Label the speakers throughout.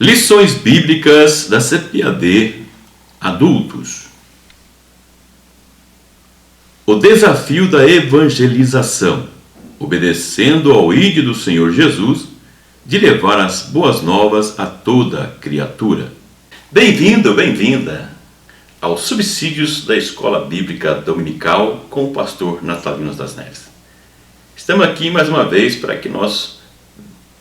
Speaker 1: Lições bíblicas da CPAD Adultos. O desafio da evangelização, obedecendo ao ID do Senhor Jesus, de levar as boas novas a toda criatura. Bem-vindo, bem-vinda aos subsídios da Escola Bíblica Dominical com o pastor Natalino das Neves. Estamos aqui mais uma vez para que nós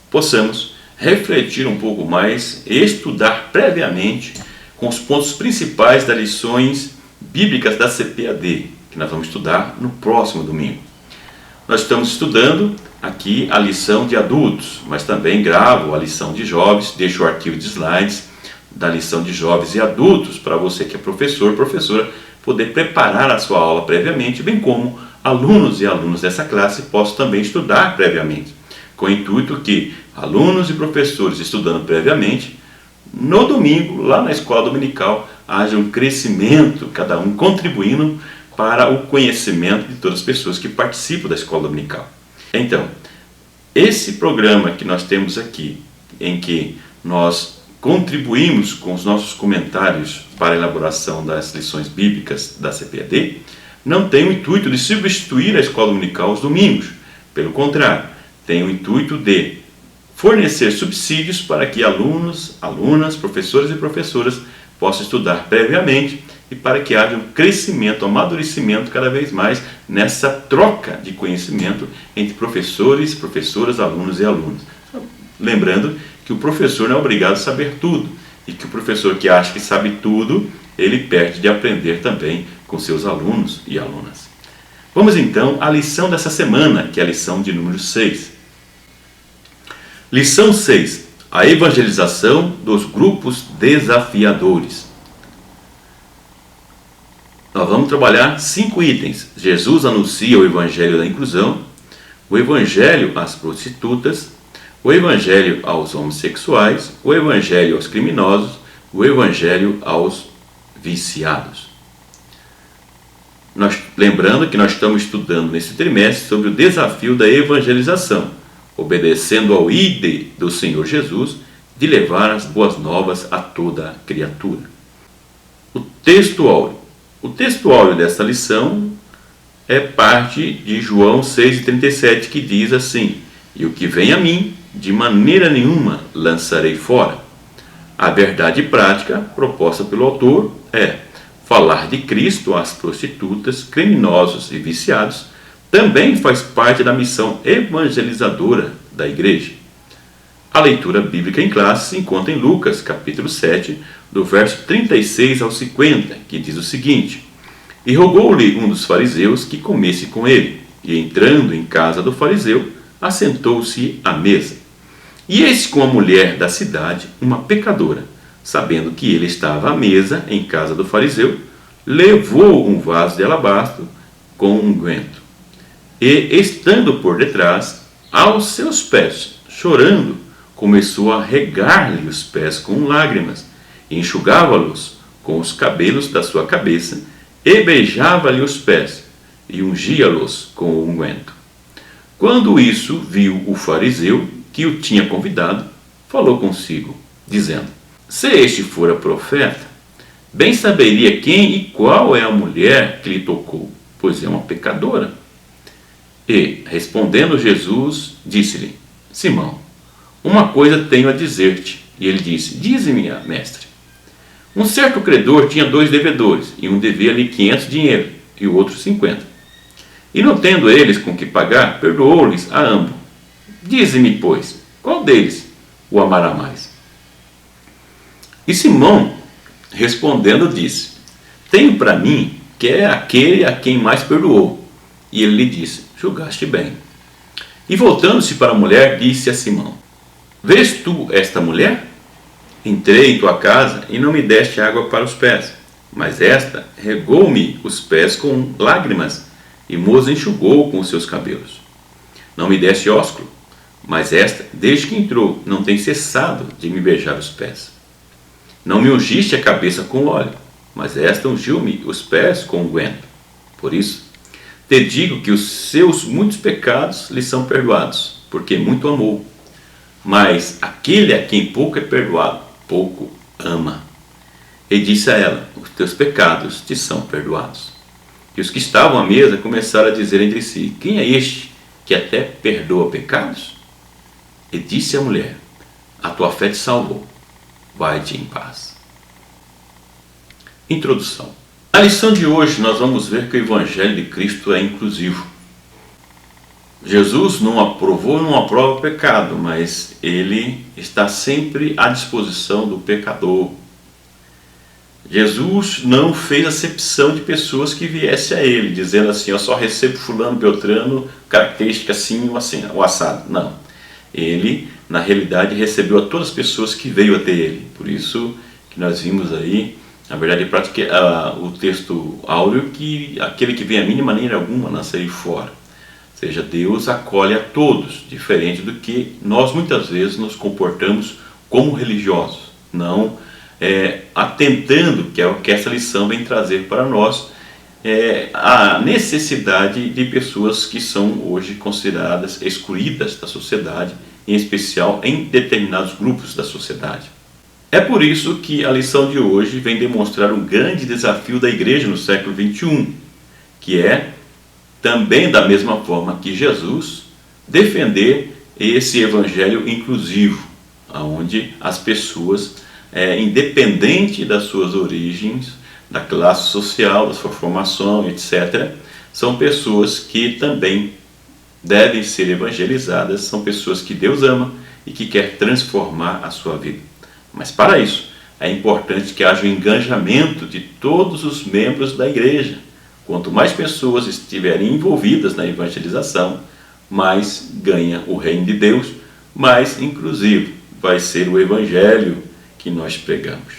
Speaker 1: possamos refletir um pouco mais e estudar previamente com os pontos principais das lições bíblicas da CPAD, que nós vamos estudar no próximo domingo. Nós estamos estudando aqui a lição de adultos, mas também gravo a lição de jovens, deixo o arquivo de slides da lição de jovens e adultos para você que é professor, professora, poder preparar a sua aula previamente, bem como alunos e alunas dessa classe possam também estudar previamente, com o intuito que alunos e professores estudando previamente, no domingo, lá na escola dominical, haja um crescimento, cada um contribuindo para o conhecimento de todas as pessoas que participam da escola dominical. Então, esse programa que nós temos aqui, em que nós contribuímos com os nossos comentários para a elaboração das lições bíblicas da CPAD, não tem o intuito de substituir a escola dominical aos domingos. Pelo contrário, tem o intuito de fornecer subsídios para que alunos, alunas, professores e professoras possam estudar previamente e para que haja um crescimento, um amadurecimento cada vez mais nessa troca de conhecimento entre professores, professoras, alunos e alunas. Lembrando que o professor não é obrigado a saber tudo e que o professor que acha que sabe tudo, ele perde de aprender também com seus alunos e alunas. Vamos então à lição dessa semana, que é a lição de número 6. Lição 6. A evangelização dos grupos desafiadores. Nós vamos trabalhar 5 itens. Jesus anuncia o evangelho da inclusão, o evangelho às prostitutas, o evangelho aos homossexuais, o evangelho aos criminosos, o evangelho aos viciados. Lembrando que nós estamos estudando nesse trimestre sobre o desafio da evangelização, obedecendo ao ID do Senhor Jesus, de levar as boas novas a toda criatura. O texto áureo desta lição é parte de João 6,37, que diz assim: "E o que vem a mim, de maneira nenhuma lançarei fora." A verdade prática proposta pelo autor é falar de Cristo às prostitutas, criminosos e viciados também faz parte da missão evangelizadora da igreja. A leitura bíblica em classe se encontra em Lucas, capítulo 7, do verso 36 ao 50, que diz o seguinte: "E rogou-lhe um dos fariseus que comesse com ele, e entrando em casa do fariseu, assentou-se à mesa. E eis com a mulher da cidade, uma pecadora, sabendo que ele estava à mesa em casa do fariseu, levou um vaso de alabastro com unguento. E, estando por detrás, aos seus pés, chorando, começou a regar-lhe os pés com lágrimas, e enxugava-los com os cabelos da sua cabeça, e beijava-lhe os pés, e ungia-los com o unguento. Quando isso viu o fariseu, que o tinha convidado, falou consigo, dizendo: Se este fora profeta, bem saberia quem e qual é a mulher que lhe tocou, pois é uma pecadora. E, respondendo Jesus, disse-lhe: Simão, uma coisa tenho a dizer-te. E ele disse: Dize-me, mestre. Um certo credor tinha 2 devedores, e um devia-lhe 500 dinheiro, e o outro 50. E não tendo eles com que pagar, perdoou-lhes a ambos. Dize-me, pois, qual deles o amará mais? E Simão, respondendo, disse: Tenho para mim que é aquele a quem mais perdoou. E ele lhe disse: Julgaste bem. E voltando-se para a mulher, disse a Simão: Vês tu esta mulher? Entrei em tua casa e não me deste água para os pés, mas esta regou-me os pés com lágrimas e me enxugou com os seus cabelos. Não me deste ósculo, mas esta, desde que entrou, não tem cessado de me beijar os pés. Não me ungiste a cabeça com óleo, mas esta ungiu-me os pés com unguento. Por isso, te digo que os seus muitos pecados lhe são perdoados, porque muito amou. Mas aquele a quem pouco é perdoado, pouco ama. E disse a ela: os teus pecados te são perdoados. E os que estavam à mesa começaram a dizer entre si: quem é este que até perdoa pecados? E disse a mulher: a tua fé te salvou, vai-te em paz. Introdução. Na lição de hoje nós vamos ver que o Evangelho de Cristo é inclusivo. Jesus não aprovou e não aprova o pecado, mas ele está sempre à disposição do pecador. Jesus não fez acepção de pessoas que viessem a ele, dizendo assim: eu só recebo fulano, beltrano, característica assim ou assado. Não. Ele, na realidade, recebeu a todas as pessoas que veio até ele. Por isso que nós vimos aí, na verdade, o texto áureo, que aquele que vem a mim de maneira alguma nascerei fora. Ou seja, Deus acolhe a todos, diferente do que nós muitas vezes nos comportamos como religiosos, não atentando, que é o que essa lição vem trazer para nós, a necessidade de pessoas que são hoje consideradas excluídas da sociedade, em especial em determinados grupos da sociedade. É por isso que a lição de hoje vem demonstrar um grande desafio da igreja no século XXI, que é, também da mesma forma que Jesus, defender esse evangelho inclusivo, onde as pessoas, independente das suas origens, da classe social, da sua formação, etc., são pessoas que também devem ser evangelizadas, são pessoas que Deus ama e que quer transformar a sua vida. Mas para isso é importante que haja o engajamento de todos os membros da igreja. Quanto mais pessoas estiverem envolvidas na evangelização, mais ganha o reino de Deus, mais inclusive vai ser o evangelho que nós pregamos.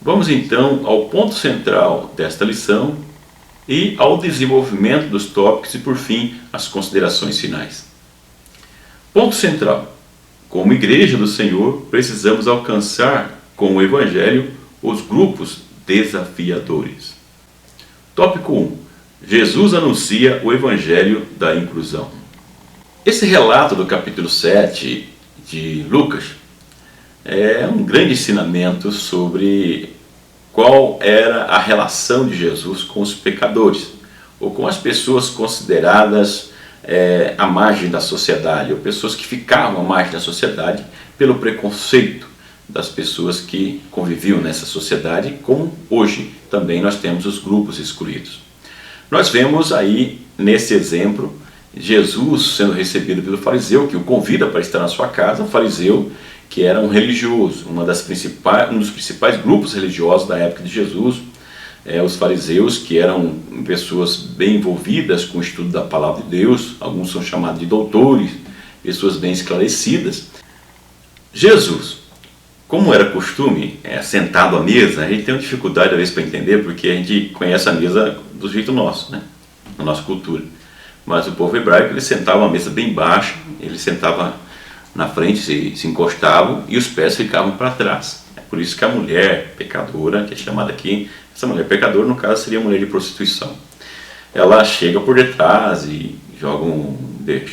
Speaker 1: Vamos então ao ponto central desta lição e ao desenvolvimento dos tópicos e, por fim, as considerações finais. Ponto central. Como igreja do Senhor, precisamos alcançar com o evangelho os grupos desafiadores. Tópico 1. Jesus anuncia o evangelho da inclusão. Esse relato do capítulo 7 de Lucas é um grande ensinamento sobre qual era a relação de Jesus com os pecadores, ou com as pessoas consideradas à margem da sociedade, ou pessoas que ficavam à margem da sociedade pelo preconceito das pessoas que conviviam nessa sociedade, como hoje também nós temos os grupos excluídos. Nós vemos aí, nesse exemplo, Jesus sendo recebido pelo fariseu, que o convida para estar na sua casa, um fariseu que era um religioso, um dos principais grupos religiosos da época de Jesus, os fariseus, que eram pessoas bem envolvidas com o estudo da palavra de Deus, alguns são chamados de doutores, pessoas bem esclarecidas. Jesus, como era costume, sentado à mesa, a gente tem uma dificuldade às vezes para entender, porque a gente conhece a mesa do jeito nosso, né? Na nossa cultura. Mas o povo hebraico, ele sentava à mesa bem baixa, ele sentava na frente, se encostavam e os pés ficavam para trás. É por isso que a mulher pecadora, que é chamada aqui, essa mulher pecadora no caso seria a mulher de prostituição. Ela chega por detrás e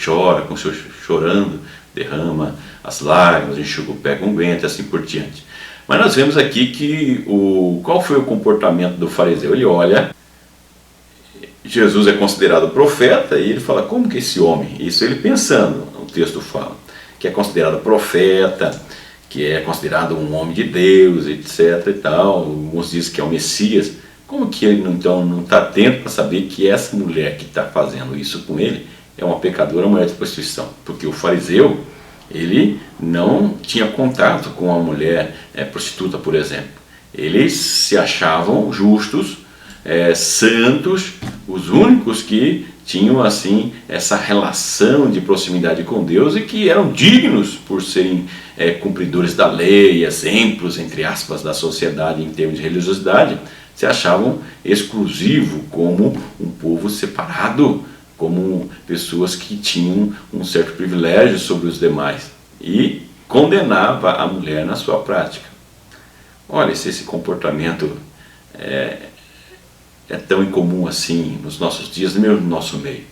Speaker 1: chora, chorando, derrama as lágrimas, enxuga o pé com guento e assim por diante. Mas nós vemos aqui que qual foi o comportamento do fariseu? Ele olha, Jesus é considerado profeta e ele fala: como que esse homem, isso ele pensando, o texto fala, que é considerado profeta, que é considerado um homem de Deus, etc. e tal, alguns dizem que é o Messias, como que ele então não está atento para saber que essa mulher que está fazendo isso com ele é uma pecadora, uma mulher de prostituição? Porque o fariseu, ele não tinha contato com a mulher prostituta, por exemplo. Eles se achavam justos, santos, os únicos que tinham assim essa relação de proximidade com Deus e que eram dignos por serem cumpridores da lei, exemplos, entre aspas, da sociedade em termos de religiosidade, se achavam exclusivo como um povo separado, como pessoas que tinham um certo privilégio sobre os demais, e condenava a mulher na sua prática. Olha, se esse comportamento é tão incomum assim nos nossos dias, mesmo no nosso meio.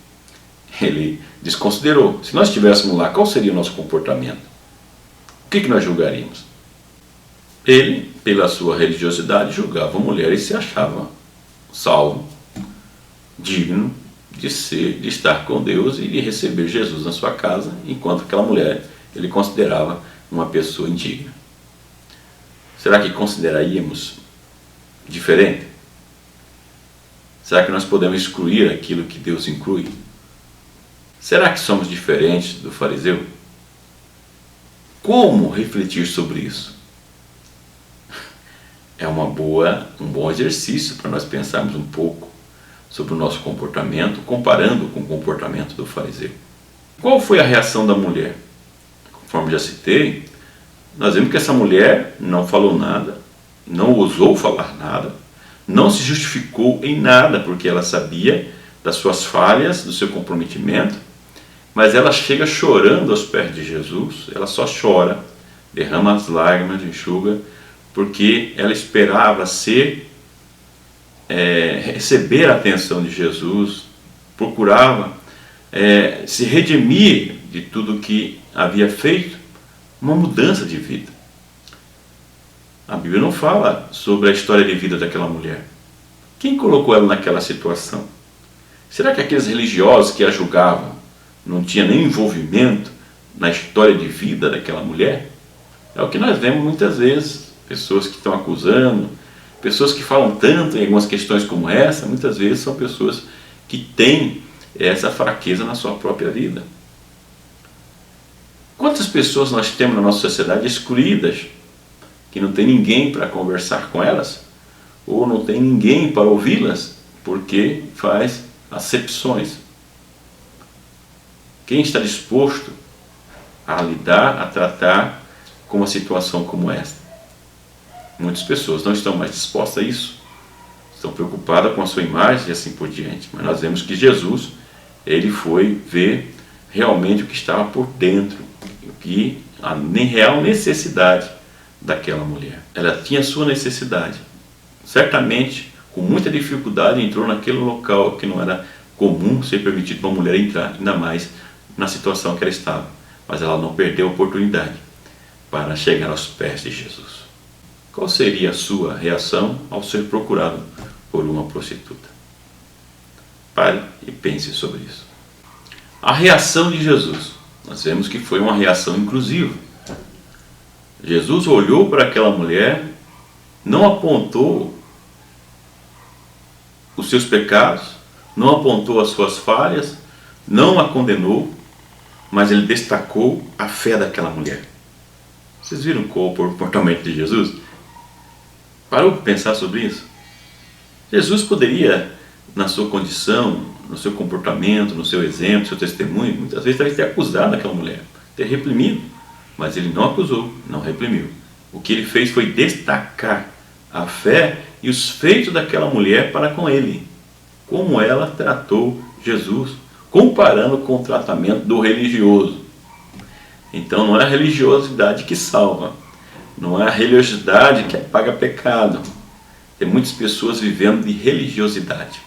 Speaker 1: Ele desconsiderou. Se nós estivéssemos lá, qual seria o nosso comportamento? O que nós julgaríamos? Ele, pela sua religiosidade, julgava a mulher e se achava salvo, digno de estar com Deus e de receber Jesus na sua casa, enquanto aquela mulher ele considerava uma pessoa indigna. Será que consideraríamos diferente? Será que nós podemos excluir aquilo que Deus inclui? Será que somos diferentes do fariseu? Como refletir sobre isso? É um bom exercício para nós pensarmos um pouco sobre o nosso comportamento, comparando com o comportamento do fariseu. Qual foi a reação da mulher? Conforme já citei, nós vemos que essa mulher não falou nada, não ousou falar nada, não se justificou em nada, porque ela sabia das suas falhas, do seu comprometimento, mas ela chega chorando aos pés de Jesus, ela só chora, derrama as lágrimas, enxuga, porque ela esperava receber a atenção de Jesus, procurava se redimir de tudo que havia feito, uma mudança de vida. A Bíblia não fala sobre a história de vida daquela mulher. Quem colocou ela naquela situação? Será que aqueles religiosos que a julgavam não tinham nem envolvimento na história de vida daquela mulher? É o que nós vemos muitas vezes, pessoas que estão acusando, pessoas que falam tanto em algumas questões como essa, muitas vezes são pessoas que têm essa fraqueza na sua própria vida. Quantas pessoas nós temos na nossa sociedade excluídas, que não tem ninguém para conversar com elas, ou não tem ninguém para ouvi-las, porque faz acepções? Quem está disposto a lidar, a tratar com uma situação como esta? Muitas pessoas não estão mais dispostas a isso, estão preocupadas com a sua imagem e assim por diante. Mas nós vemos que Jesus, ele foi ver realmente o que estava por dentro, a real necessidade daquela mulher. Ela tinha sua necessidade. Certamente, com muita dificuldade, entrou naquele local que não era comum ser permitido uma mulher entrar, ainda mais na situação que ela estava. Mas ela não perdeu a oportunidade para chegar aos pés de Jesus. Qual seria a sua reação ao ser procurado por uma prostituta? Pare e pense sobre isso. A reação de Jesus, nós vemos que foi uma reação inclusiva. Jesus olhou para aquela mulher, não apontou os seus pecados, não apontou as suas falhas, não a condenou, mas ele destacou a fé daquela mulher. Vocês viram qual o comportamento de Jesus? Parou para pensar sobre isso? Jesus poderia, na sua condição, no seu comportamento, no seu exemplo, no seu testemunho, muitas vezes talvez ter acusado aquela mulher, ter reprimido, mas ele não acusou, não reprimiu. O que ele fez foi destacar a fé e os feitos daquela mulher para com ele, como ela tratou Jesus, comparando com o tratamento do religioso. Então não é a religiosidade que salva, não é a religiosidade que apaga pecado. Tem muitas pessoas vivendo de religiosidade,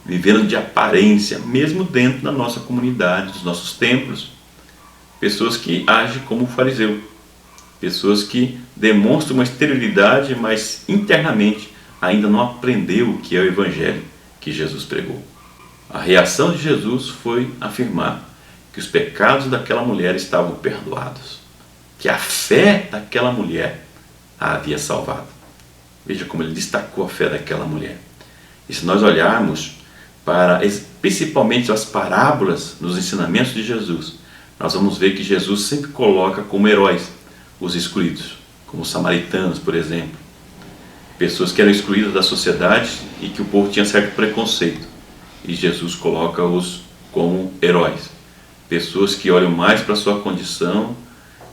Speaker 1: vivendo de aparência, mesmo dentro da nossa comunidade, dos nossos templos. Pessoas que agem como fariseu, pessoas que demonstram uma exterioridade, mas internamente ainda não aprendeu o que é o Evangelho que Jesus pregou. A reação de Jesus foi afirmar que os pecados daquela mulher estavam perdoados, que a fé daquela mulher a havia salvado. Veja como ele destacou a fé daquela mulher. E se nós olharmos para principalmente as parábolas nos ensinamentos de Jesus, nós vamos ver que Jesus sempre coloca como heróis os excluídos, como os samaritanos, por exemplo. Pessoas que eram excluídas da sociedade e que o povo tinha certo preconceito. E Jesus coloca-os como heróis. Pessoas que olham mais para a sua condição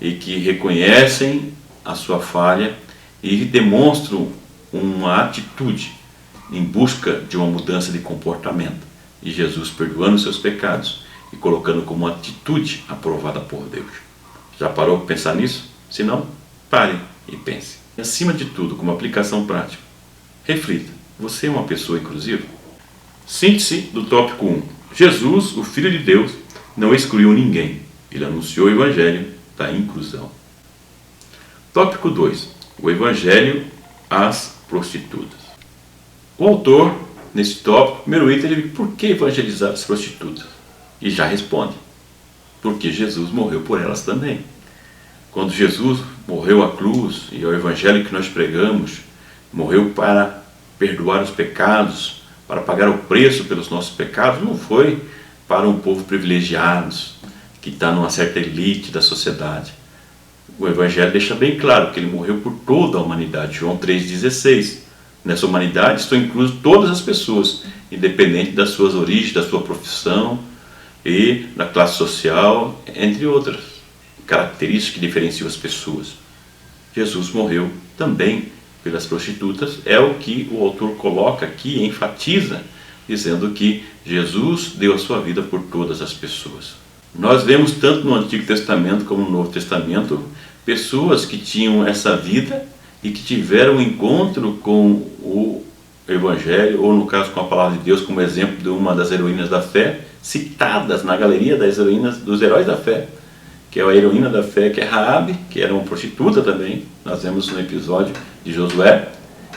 Speaker 1: e que reconhecem a sua falha e demonstram uma atitude em busca de uma mudança de comportamento. E Jesus perdoando seus pecados e colocando como uma atitude aprovada por Deus. Já parou para pensar nisso? Se não, pare e pense. E acima de tudo, como aplicação prática, reflita. Você é uma pessoa inclusiva? Síntese do tópico 1. Jesus, o Filho de Deus, não excluiu ninguém. Ele anunciou o Evangelho da inclusão. Tópico 2. o Evangelho às prostitutas. O autor, nesse tópico, primeiro item, ele diz: por que evangelizar as prostitutas? E já responde: porque Jesus morreu por elas também. Quando Jesus morreu à cruz, e é o Evangelho que nós pregamos, morreu para perdoar os pecados, para pagar o preço pelos nossos pecados, não foi para um povo privilegiado, que está numa certa elite da sociedade. O Evangelho deixa bem claro que ele morreu por toda a humanidade. João 3,16. Nessa humanidade estão incluídas todas as pessoas, independente das suas origens, da sua profissão e da classe social, entre outras características que diferenciam as pessoas. Jesus morreu também pelas prostitutas, é o que o autor coloca aqui, enfatiza, dizendo que Jesus deu a sua vida por todas as pessoas. Nós vemos tanto no Antigo Testamento como no Novo Testamento pessoas que tinham essa vida e que tiveram um encontro com o Evangelho, ou no caso com a Palavra de Deus, como exemplo de uma das heroínas da fé, citadas na galeria das heroínas, dos heróis da fé, que é a heroína da fé, que é Raabe, que era uma prostituta também, nós vemos no episódio de Josué,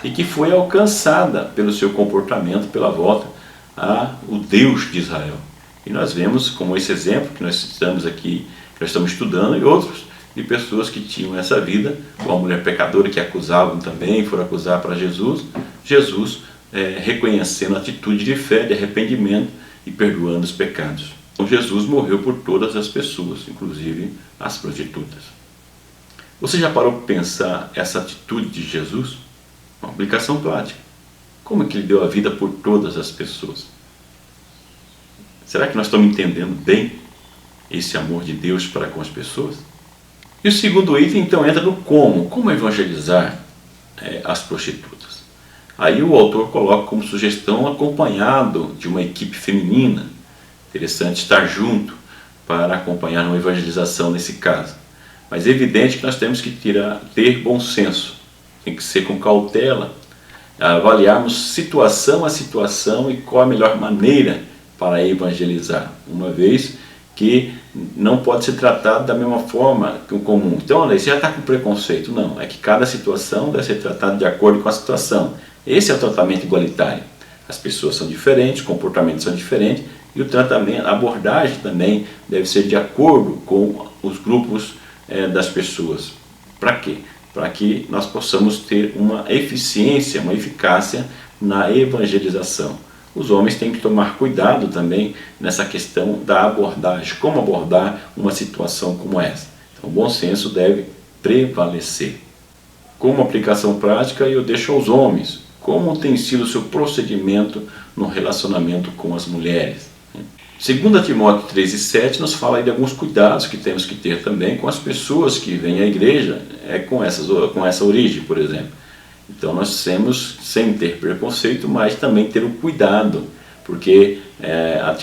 Speaker 1: e que foi alcançada pelo seu comportamento, pela volta ao Deus de Israel. E nós vemos como esse exemplo que nós citamos aqui, que nós estamos estudando, e outros de pessoas que tinham essa vida, como a mulher pecadora que acusavam também, foram acusar para Jesus, reconhecendo a atitude de fé, de arrependimento e perdoando os pecados. Então Jesus morreu por todas as pessoas, inclusive as prostitutas. Você já parou para pensar essa atitude de Jesus? Uma aplicação prática. Como é que ele deu a vida por todas as pessoas? Será que nós estamos entendendo bem esse amor de Deus para com as pessoas? E o segundo item, então, entra no como evangelizar as prostitutas. Aí o autor coloca como sugestão acompanhado de uma equipe feminina. Interessante estar junto para acompanhar uma evangelização nesse caso. Mas é evidente que nós temos que ter bom senso. Tem que ser com cautela, avaliarmos situação a situação e qual a melhor maneira para evangelizar, uma vez que não pode ser tratado da mesma forma que o comum. Então, olha, você já está com preconceito. Não, é que cada situação deve ser tratada de acordo com a situação. Esse é o tratamento igualitário. As pessoas são diferentes, os comportamentos são diferentes, e o tratamento, a abordagem também deve ser de acordo com os grupos das pessoas. Para quê? Para que nós possamos ter uma eficiência, uma eficácia na evangelização. Os homens têm que tomar cuidado também nessa questão da abordagem, como abordar uma situação como essa. Então, o bom senso deve prevalecer. Como aplicação prática, eu deixo aos homens como tem sido o seu procedimento no relacionamento com as mulheres. 2 Timóteo 3,7 nos fala aí de alguns cuidados que temos que ter também com as pessoas que vêm à igreja com essa origem, por exemplo. Então nós temos, sem ter preconceito, mas também ter o cuidado, porque a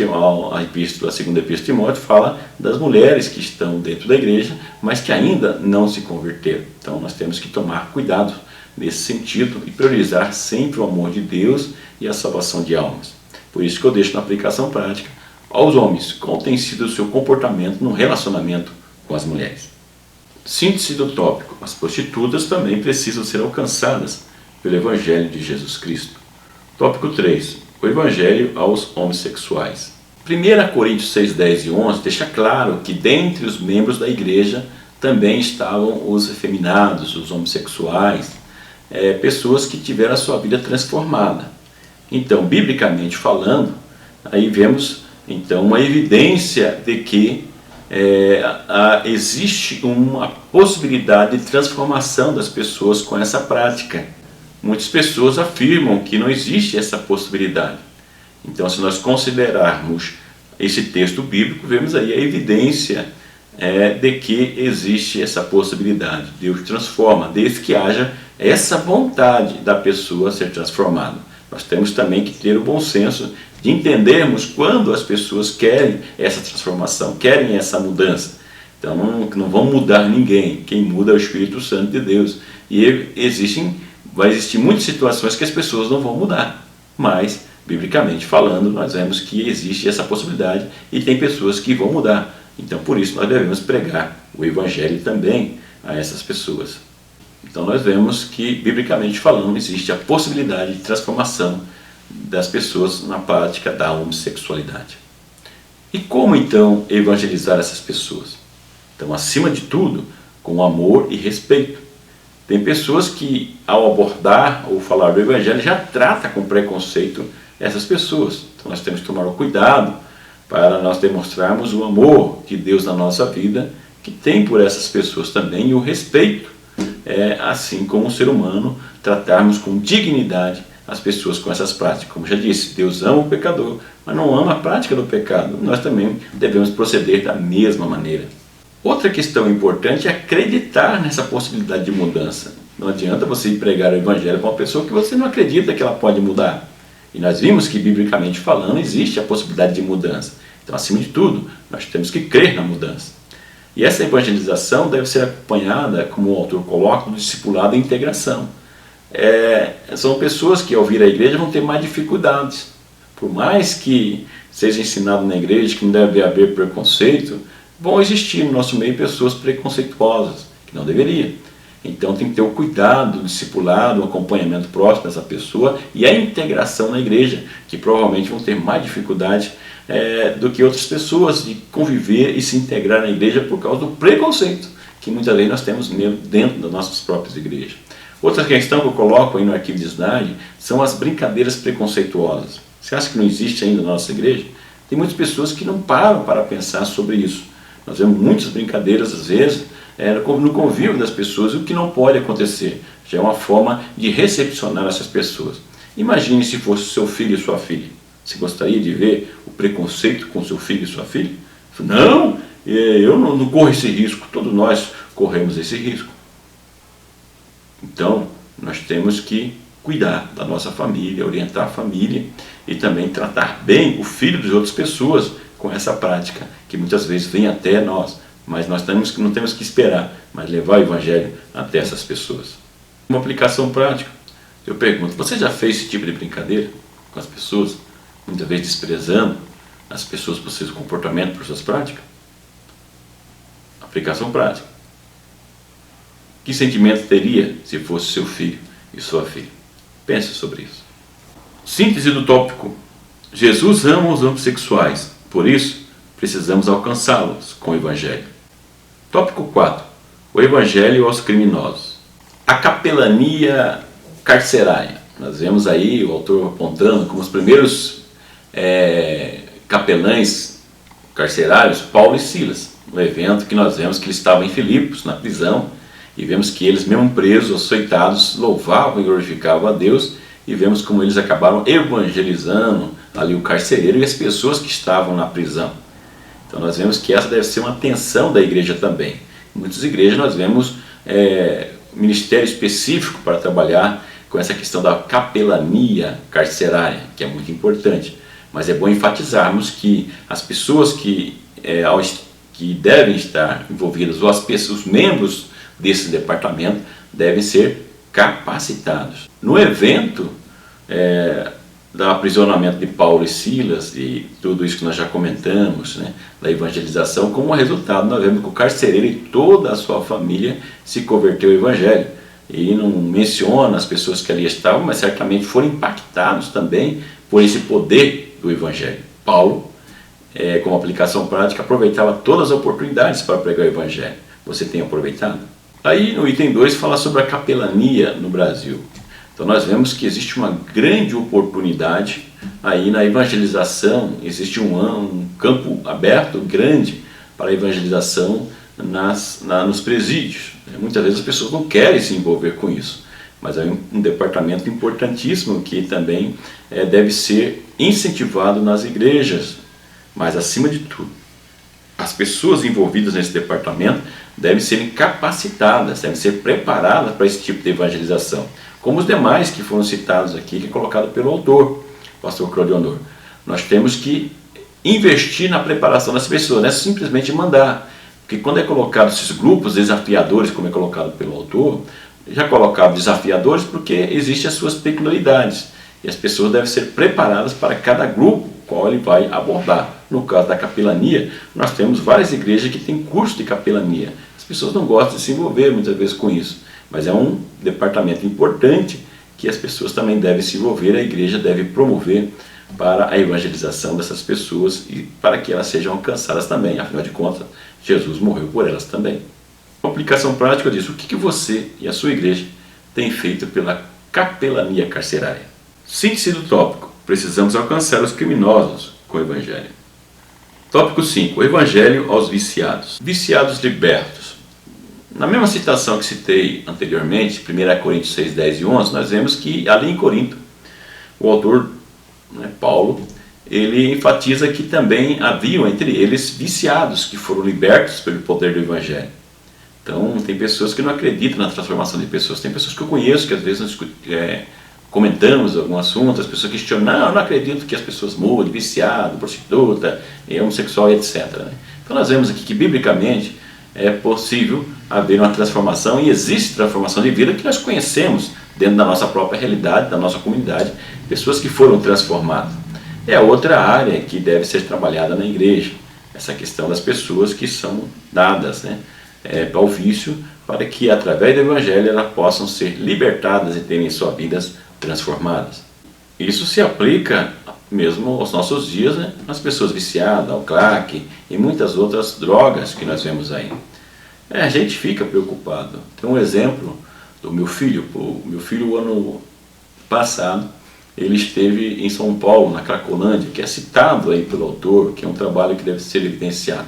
Speaker 1: segunda epístola de Timóteo fala das mulheres que estão dentro da igreja, mas que ainda não se converteram. Então nós temos que tomar cuidado nesse sentido e priorizar sempre o amor de Deus e a salvação de almas. Por isso que eu deixo na aplicação prática aos homens qual tem sido o seu comportamento no relacionamento com as mulheres. Síntese do tópico: as prostitutas também precisam ser alcançadas pelo Evangelho de Jesus Cristo. Tópico 3. O Evangelho aos homossexuais. 1 Coríntios 6, 10 e 11 deixa claro que dentre os membros da igreja também estavam os efeminados, os homossexuais, pessoas que tiveram a sua vida transformada. Então, biblicamente falando, aí vemos então uma evidência de que existe uma possibilidade de transformação das pessoas com essa prática. Muitas pessoas afirmam que não existe essa possibilidade. Então, se nós considerarmos esse texto bíblico, vemos aí a evidência de que existe essa possibilidade. Deus transforma, desde que haja essa vontade da pessoa ser transformada. Nós temos também que ter o bom senso de entendermos quando as pessoas querem essa transformação, querem essa mudança. Então não vão mudar ninguém, quem muda é o Espírito Santo de Deus. E vai existir muitas situações que as pessoas não vão mudar, mas, biblicamente falando, nós vemos que existe essa possibilidade e tem pessoas que vão mudar. Então, por isso, nós devemos pregar o Evangelho também a essas pessoas. Então nós vemos que, biblicamente falando, existe a possibilidade de transformação das pessoas na prática da homossexualidade. E como então evangelizar essas pessoas? Então, acima de tudo, com amor e respeito. Tem pessoas que, ao abordar ou falar do Evangelho, já trata com preconceito essas pessoas. Então nós temos que tomar o cuidado para nós demonstrarmos o amor de Deus na nossa vida, que tem por essas pessoas também, e o respeito, assim como um ser humano, tratarmos com dignidade as pessoas com essas práticas. Como já disse, Deus ama o pecador, mas não ama a prática do pecado. Nós também devemos proceder da mesma maneira. Outra questão importante é acreditar nessa possibilidade de mudança. Não adianta você pregar o Evangelho para uma pessoa que você não acredita que ela pode mudar. E nós vimos que, biblicamente falando, existe a possibilidade de mudança. Então, acima de tudo, nós temos que crer na mudança. E essa evangelização deve ser acompanhada, como o autor coloca, do discipulado e integração. São pessoas que, ao vir à igreja, vão ter mais dificuldades. Por mais que seja ensinado na igreja que não deve haver preconceito, vão existir no nosso meio pessoas preconceituosas, que não deveria. Então tem que ter o cuidado, o discipulado, o acompanhamento próximo dessa pessoa e a integração na igreja, que provavelmente vão ter mais dificuldade do que outras pessoas de conviver e se integrar na igreja por causa do preconceito que muitas vezes nós temos mesmo dentro das nossas próprias igrejas. Outra questão que eu coloco aí no arquivo de slide são as brincadeiras preconceituosas. Você acha que não existe ainda na nossa igreja? Tem muitas pessoas que não param para pensar sobre isso. Nós vemos muitas brincadeiras, às vezes, no convívio das pessoas, o que não pode acontecer. Já é uma forma de recepcionar essas pessoas. Imagine se fosse seu filho e sua filha. Você gostaria de ver o preconceito com seu filho e sua filha? Não, eu não corro esse risco. Todos nós corremos esse risco. Então, nós temos que cuidar da nossa família, orientar a família e também tratar bem o filho de outras pessoas com essa prática, que muitas vezes vem até nós, mas nós não temos que esperar, mas levar o Evangelho até essas pessoas. Uma aplicação prática. Eu pergunto, você já fez esse tipo de brincadeira com as pessoas? Muitas vezes desprezando as pessoas por seu comportamento, por suas práticas? Aplicação prática. Que sentimento teria se fosse seu filho e sua filha? Pense sobre isso. Síntese do tópico. Jesus ama os homossexuais, por isso precisamos alcançá-los com o Evangelho. Tópico 4. O Evangelho aos criminosos. A capelania carcerária. Nós vemos aí o autor apontando como os primeiros capelães carcerários, Paulo e Silas. No evento que nós vemos que eles estavam em Filipos, na prisão, e vemos que eles, mesmo presos, açoitados, louvavam e glorificavam a Deus, e vemos como eles acabaram evangelizando ali o carcereiro e as pessoas que estavam na prisão. Então nós vemos que essa deve ser uma atenção da igreja também. Em muitas igrejas nós vemos ministério específico para trabalhar com essa questão da capelania carcerária, que é muito importante. Mas é bom enfatizarmos que as pessoas que devem estar envolvidas, ou os membros desse departamento, devem ser capacitados. No evento do aprisionamento de Paulo e Silas e tudo isso que nós já comentamos, né, da evangelização, como resultado nós vemos que o carcereiro e toda a sua família se converteu ao Evangelho. E não menciona as pessoas que ali estavam, mas certamente foram impactados também por esse poder do Evangelho. Paulo, como aplicação prática, aproveitava todas as oportunidades para pregar o Evangelho. Você tem aproveitado? Aí no item 2 fala sobre a capelania no Brasil. Então nós vemos que existe uma grande oportunidade aí na evangelização, existe um campo aberto grande para a evangelização nos presídios. Muitas vezes as pessoas não querem se envolver com isso, mas é um departamento importantíssimo que também deve ser incentivado nas igrejas. Mas acima de tudo, as pessoas envolvidas nesse departamento devem ser capacitadas, devem ser preparadas para esse tipo de evangelização, como os demais que foram citados aqui, que é colocado pelo autor, pastor Claudionor. Nós temos que investir na preparação das pessoas, não é simplesmente mandar, porque quando é colocado esses grupos desafiadores, como é colocado pelo autor, já colocado desafiadores porque existem as suas peculiaridades, e as pessoas devem ser preparadas para cada grupo qual ele vai abordar. No caso da capelania, nós temos várias igrejas que têm curso de capelania. As pessoas não gostam de se envolver muitas vezes com isso, Mas é um departamento importante que as pessoas também devem se envolver, a igreja deve promover para a evangelização dessas pessoas e para que elas sejam alcançadas também. Afinal de contas, Jesus morreu por elas também. Uma aplicação prática disso: o que você e a sua igreja têm feito pela capelania carcerária? Síntese do tópico: precisamos alcançar os criminosos com o Evangelho. Tópico 5. O Evangelho aos viciados. Viciados libertos. Na mesma citação que citei anteriormente, 1 Coríntios 6, 10 e 11, nós vemos que ali em Corinto, o autor, Paulo, ele enfatiza que também haviam entre eles viciados que foram libertos pelo poder do Evangelho. Então, tem pessoas que não acreditam na transformação de pessoas. Tem pessoas que eu conheço que às vezes nós comentamos algum assunto, as pessoas questionam: não, eu não acredito que as pessoas mudem, viciado, prostituta, homossexual, etc. Então nós vemos aqui que biblicamente é possível haver uma transformação e existe transformação de vida que nós conhecemos dentro da nossa própria realidade, da nossa comunidade, pessoas que foram transformadas. É outra área que deve ser trabalhada na igreja, essa questão das pessoas que são dadas para o vício, para que através do Evangelho elas possam ser libertadas e terem suas vidas transformadas. Isso se aplica mesmo aos nossos dias, as pessoas viciadas ao crack e muitas outras drogas que nós vemos aí. A gente fica preocupado. Tem um exemplo do meu filho. O meu filho, o ano passado, ele esteve em São Paulo, na Cracolândia, que é citado aí pelo autor, que é um trabalho que deve ser evidenciado.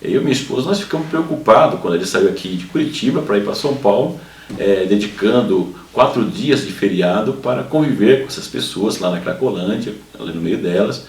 Speaker 1: Eu e minha esposa, nós ficamos preocupados quando ele saiu aqui de Curitiba para ir para São Paulo, dedicando 4 dias de feriado para conviver com essas pessoas lá na Cracolândia, ali no meio delas,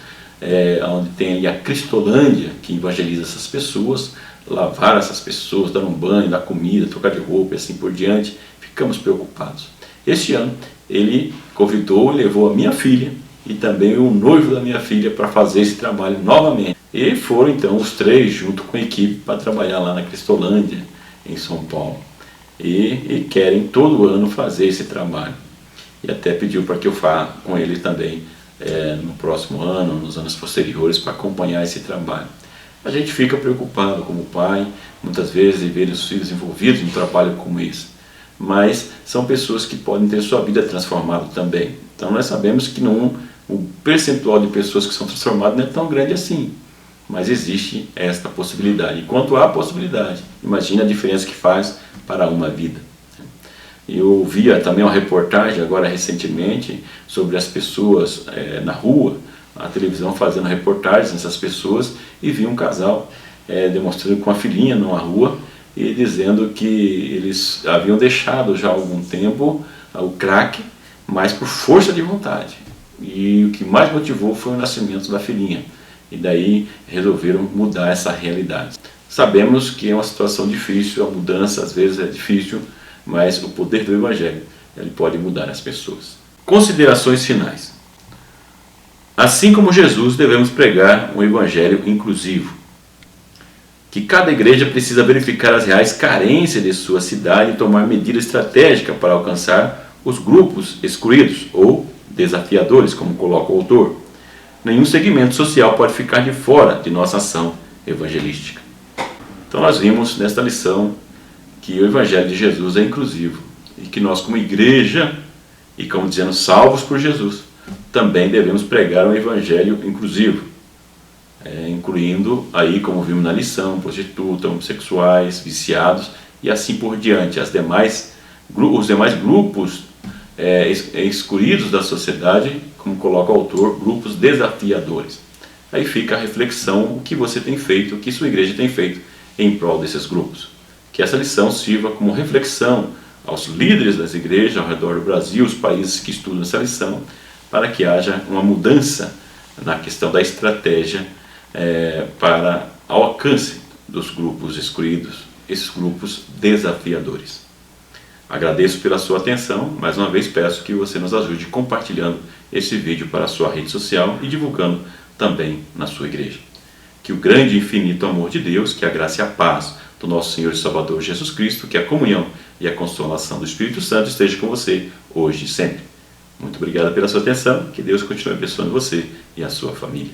Speaker 1: onde tem ali a Cristolândia, que evangeliza essas pessoas, lavar essas pessoas, dar um banho, dar comida, trocar de roupa e assim por diante. Ficamos preocupados. Este ano ele convidou e levou a minha filha e também o noivo da minha filha para fazer esse trabalho novamente. E foram então os 3 junto com a equipe para trabalhar lá na Cristolândia, em São Paulo. E querem todo ano fazer esse trabalho. E até pediu para que eu faça com ele também no próximo ano, nos anos posteriores, para acompanhar esse trabalho. A gente fica preocupado como pai, muitas vezes, em ver os filhos envolvidos em um trabalho como esse. Mas são pessoas que podem ter sua vida transformada também. Então nós sabemos que o percentual de pessoas que são transformadas não é tão grande assim. Mas existe esta possibilidade. E quanto há possibilidade, imagine a diferença que faz para uma vida. Eu via também uma reportagem agora recentemente sobre as pessoas na rua, a televisão fazendo reportagens nessas pessoas, e vi um casal demonstrando com a filhinha numa rua e dizendo que eles haviam deixado já há algum tempo o crack, mas por força de vontade. E o que mais motivou foi o nascimento da filhinha. E daí resolveram mudar essa realidade. Sabemos que é uma situação difícil, a mudança às vezes é difícil, mas o poder do Evangelho ele pode mudar as pessoas. Considerações finais. Assim como Jesus, devemos pregar um Evangelho inclusivo. Que cada igreja precisa verificar as reais carências de sua cidade e tomar medida estratégica para alcançar os grupos excluídos ou desafiadores, como coloca o autor. Nenhum segmento social pode ficar de fora de nossa ação evangelística. Então nós vimos nesta lição que o Evangelho de Jesus é inclusivo e que nós como igreja, e como dizendo salvos por Jesus, também devemos pregar um Evangelho inclusivo, incluindo aí, como vimos na lição, prostitutas, homossexuais, viciados e assim por diante, os demais grupos excluídos da sociedade, como coloca o autor, grupos desafiadores. Aí fica a reflexão, o que você tem feito, o que sua igreja tem feito em prol desses grupos. Que essa lição sirva como reflexão aos líderes das igrejas ao redor do Brasil, os países que estudam essa lição, para que haja uma mudança na questão da estratégia para o alcance dos grupos excluídos, esses grupos desafiadores. Agradeço pela sua atenção, mais uma vez peço que você nos ajude compartilhando esse vídeo para a sua rede social e divulgando também na sua igreja. Que o grande e infinito amor de Deus, que a graça e a paz do nosso Senhor e Salvador Jesus Cristo, que a comunhão e a consolação do Espírito Santo esteja com você hoje e sempre. Muito obrigado pela sua atenção, que Deus continue abençoando você e a sua família.